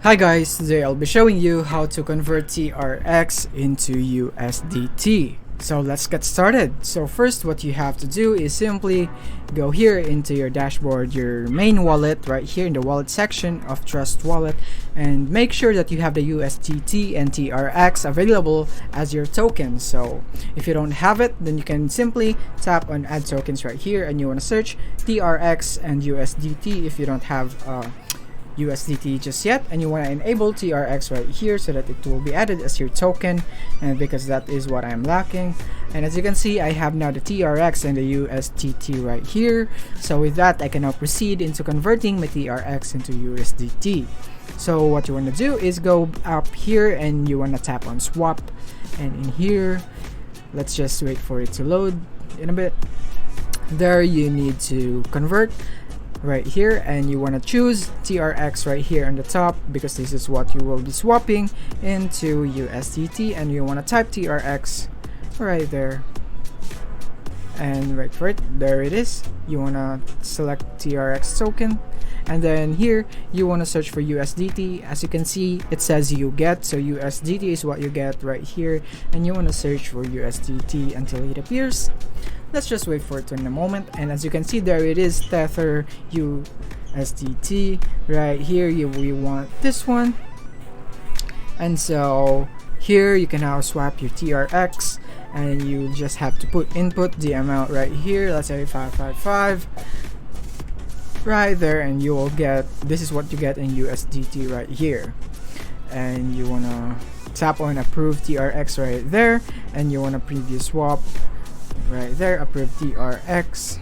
Hi guys, today I'll be showing you how to convert TRX into USDT. So let's get started. So first what you have to do is simply go here into your dashboard, your main wallet right here in the wallet section of Trust Wallet, and make sure that you have the USDT and TRX available as your tokens. So if you don't have it, then you can simply tap on add tokens right here and you want to search TRX and USDT if you don't have USDT just yet, and you want to enable TRX right here so that it will be added as your token, and because that is what I'm lacking. And as you can see, I have now the TRX and the USDT right here. So with that, I can now proceed into converting my TRX into USDT. So what you want to do is go up here and you want to tap on swap, and in here, let's just wait for it to load in a bit. There you need to convert right here, and you want to choose TRX right here on the top because this is what you will be swapping into USDT, and you want to type TRX right there and wait for it. There it is. You want to select TRX token, and then here you want to search for USDT. As you can see, it says you get, so USDT is what you get right here, and you want to search for USDT until it appears. Let's just wait for it in a moment, and as you can see, there it is, Tether USDT right here. We want this one, and so here you can now swap your TRX, and you just have to input the amount right here. Let's say 555 right there, and you will get, this is what you get in USDT right here. And you want to tap on approve TRX right there, and you want to preview swap right there, approve TRX,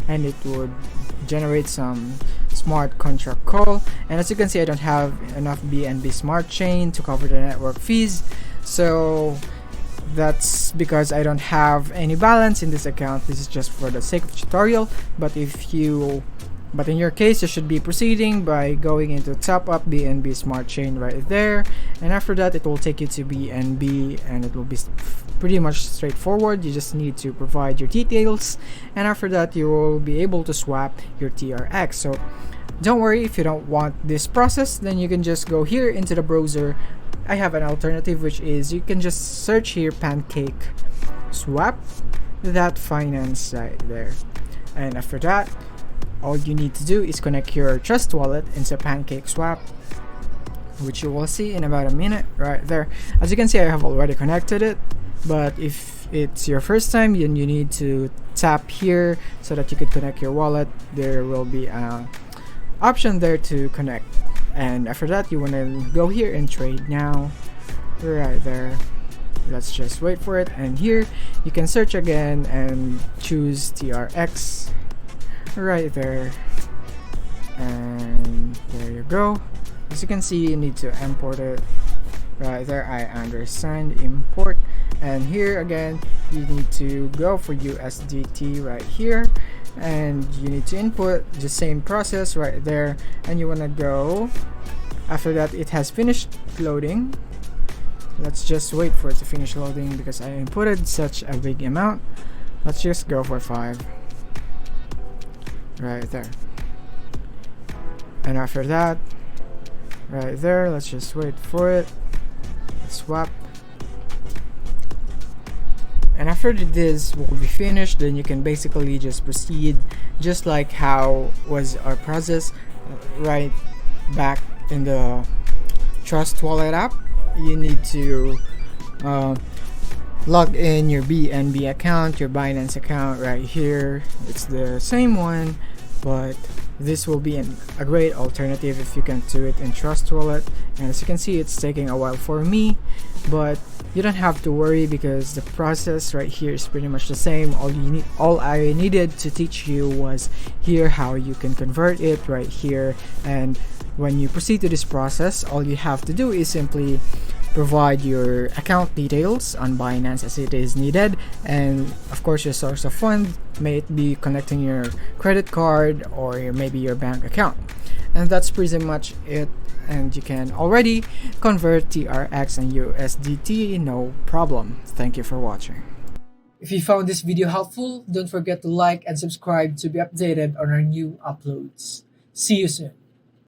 and it would generate some smart contract call. And as you can see, I don't have enough BNB smart chain to cover the network fees, so that's because I don't have any balance in this account. This is just for the sake of tutorial, but in your case, you should be proceeding by going into top up BNB smart chain right there, and after that it will take you to BNB, and it will be pretty much straightforward. You just need to provide your details, and after that you will be able to swap your TRX. So don't worry, if you don't want this process, then you can just go here into the browser. I have an alternative, which is you can just search here pancake swap that finance right there, and after that all you need to do is connect your Trust Wallet into Pancake Swap, which you will see in about a minute right there. As you can see, I have already connected it, but if it's your first time, you need to tap here so that you can connect your wallet. There will be an option there to connect, and after that you want to go here and trade now right there. Let's just wait for it, and here you can search again and choose TRX right there, and there you go. As you can see, you need to import it right there. I understand, import, and here again you need to go for USDT right here, and you need to input the same process right there, and you want to go after that it has finished loading. Let's just wait for it to finish loading because I inputted such a big amount. Let's just go for 5 right there, and after that right there, let's just wait for it. Let's swap, and after this will be finished, then you can basically just proceed just like how was our process right back in the Trust Wallet app. You need to log in your BNB account, your Binance account right here. It's the same one, but this will be a great alternative if you can do it in Trust Wallet. And as you can see, it's taking a while for me, but you don't have to worry because the process right here is pretty much the same. All I needed to teach you was here how you can convert it right here, and when you proceed to this process, all you have to do is simply provide your account details on Binance as it is needed, and of course your source of fund, may it be connecting your credit card or maybe your bank account, and that's pretty much it. And you can already convert TRX and USDT no problem. Thank you for watching. If you found this video helpful, don't forget to like and subscribe to be updated on our new uploads. See you soon.